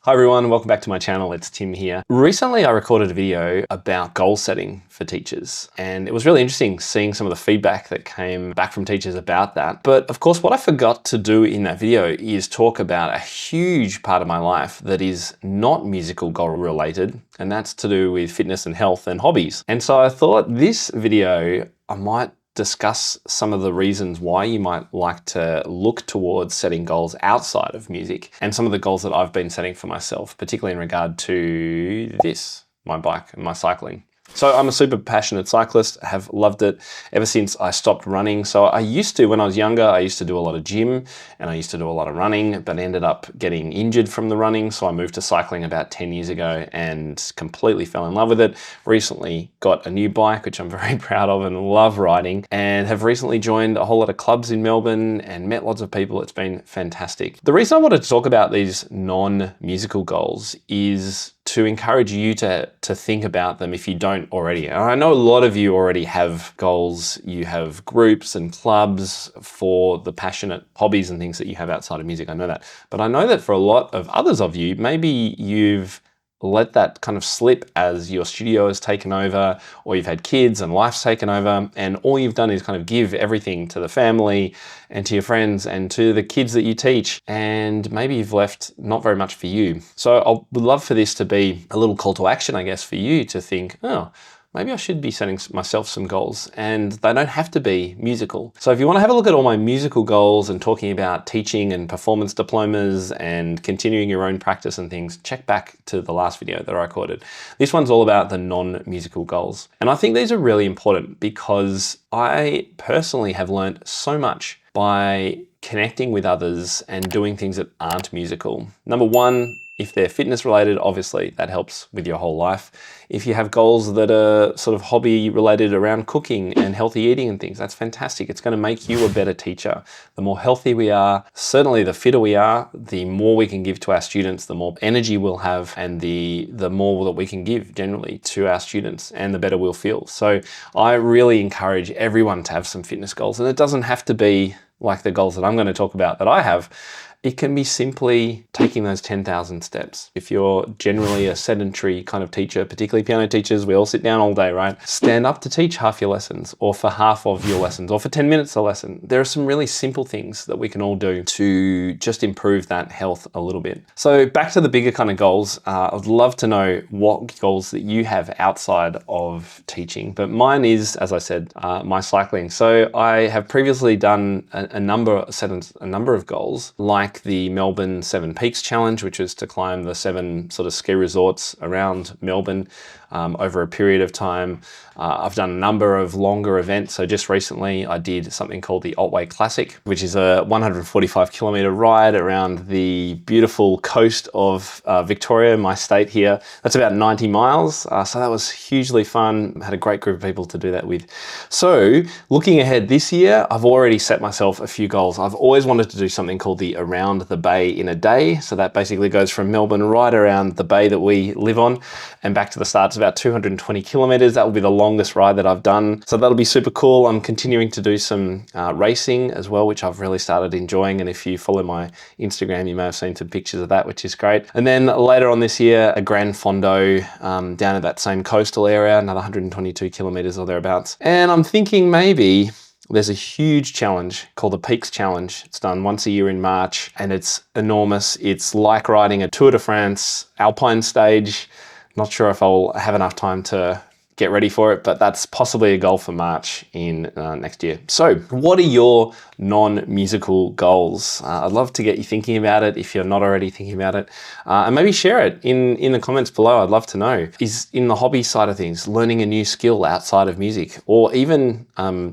Hi everyone, welcome back to my channel, it's Tim here. Recently I recorded a video about goal setting for teachers, and it was really interesting seeing some of the feedback that came back from teachers about that. But of course, what I forgot to do in that video is talk about a huge part of my life that is not musical goal related, and that's to do with fitness and health and hobbies. And so I thought this video, I might discuss some of the reasons why you might like to look towards setting goals outside of music and some of the goals that I've been setting for myself, particularly in regard to this, my bike and my cycling. So I'm a super passionate cyclist, have loved it ever since I stopped running. So I used to, when I was younger, I used to do a lot of gym and I used to do a lot of running, but ended up getting injured from the running. So I moved to cycling about 10 years ago and completely fell in love with it. Recently got a new bike, which I'm very proud of and love riding, and have recently joined a whole lot of clubs in Melbourne and met lots of people. It's been fantastic. The reason I wanted to talk about these non-musical goals is to encourage you to think about them if you don't already. And I know a lot of you already have goals. You have groups and clubs for the passionate hobbies and things that you have outside of music. I know that. But I know that for a lot of others of you, maybe you've let that kind of slip as your studio has taken over, or you've had kids and life's taken over, and all you've done is kind of give everything to the family and to your friends and to the kids that you teach, and maybe you've left not very much for you. So I would love for this to be a little call to action, I guess, for you to think, oh, maybe I should be setting myself some goals, and they don't have to be musical. So if you want to have a look at all my musical goals and talking about teaching and performance diplomas and continuing your own practice and things, check back to the last video that I recorded. This one's all about the non-musical goals. And I think these are really important because I personally have learned so much by connecting with others and doing things that aren't musical. Number one, if they're fitness related, obviously that helps with your whole life. If you have goals that are sort of hobby related around cooking and healthy eating and things, that's fantastic. It's going to make you a better teacher. The more healthy we are, certainly the fitter we are, the more we can give to our students, the more energy we'll have, and the more that we can give generally to our students, and the better we'll feel. So I really encourage everyone to have some fitness goals, and it doesn't have to be like the goals that I'm going to talk about that I have. It can be simply taking those 10,000 steps. If you're generally a sedentary kind of teacher, particularly piano teachers, we all sit down all day, right? Stand up to teach half your lessons, or for half of your lessons, or for 10 minutes a lesson. There are some really simple things that we can all do to just improve that health a little bit. So back to the bigger kind of goals, I'd love to know what goals that you have outside of teaching. But mine is, as I said, my cycling. So I have previously done a number of goals, like the Melbourne 7 Peaks Challenge, which is to climb the 7 sort of ski resorts around Melbourne over a period of time. I've done a number of longer events. So just recently I did something called the Otway Classic, which is a 145 kilometer ride around the beautiful coast of Victoria, my state here. That's about 90 miles. So that was hugely fun. Had a great group of people to do that with. So looking ahead this year, I've already set myself a few goals. I've always wanted to do something called the Around the Bay in a Day. So that basically goes from Melbourne right around the bay that we live on and back to the start. It's about 220 kilometers. That will be the longest ride that I've done. So that'll be super cool. I'm continuing to do some racing as well, which I've really started enjoying. And if you follow my Instagram, you may have seen some pictures of that, which is great. And then later on this year, a Grand Fondo down at that same coastal area, another 122 kilometers or thereabouts. And I'm thinking maybe there's a huge challenge called the Peaks Challenge. It's done once a year in March and it's enormous. It's like riding a Tour de France alpine stage. Not sure if I'll have enough time to get ready for it, but that's possibly a goal for March in next year. So what are your non-musical goals? I'd love to get you thinking about it if you're not already thinking about it. And maybe share it in the comments below. I'd love to know. Is in the hobby side of things, learning a new skill outside of music, or even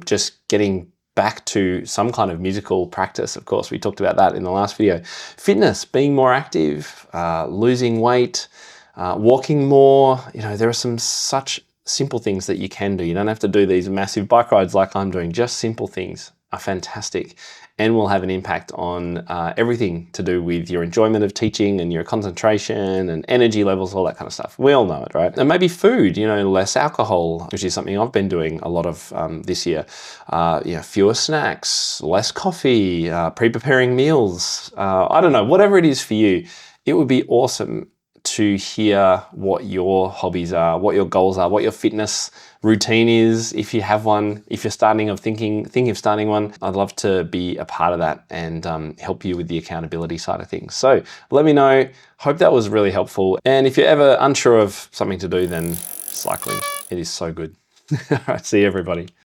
just getting back to some kind of musical practice. Of course, we talked about that in the last video. Fitness, being more active, losing weight, walking more. You know, there are some such simple things that you can do. You don't have to do these massive bike rides like I'm doing. Just simple things are fantastic and will have an impact on everything to do with your enjoyment of teaching and your concentration and energy levels, all that kind of stuff. We all know it, right? And maybe food, you know, less alcohol, which is something I've been doing a lot of this year. You know, fewer snacks, less coffee, pre-preparing meals. I don't know, whatever it is for you. It would be awesome to hear what your hobbies are, what your goals are, what your fitness routine is, if you have one, if you're thinking of starting one. I'd love to be a part of that and help you with the accountability side of things. So let me know. Hope that was really helpful. And if you're ever unsure of something to do, then cycling, it is so good. All right, see you everybody.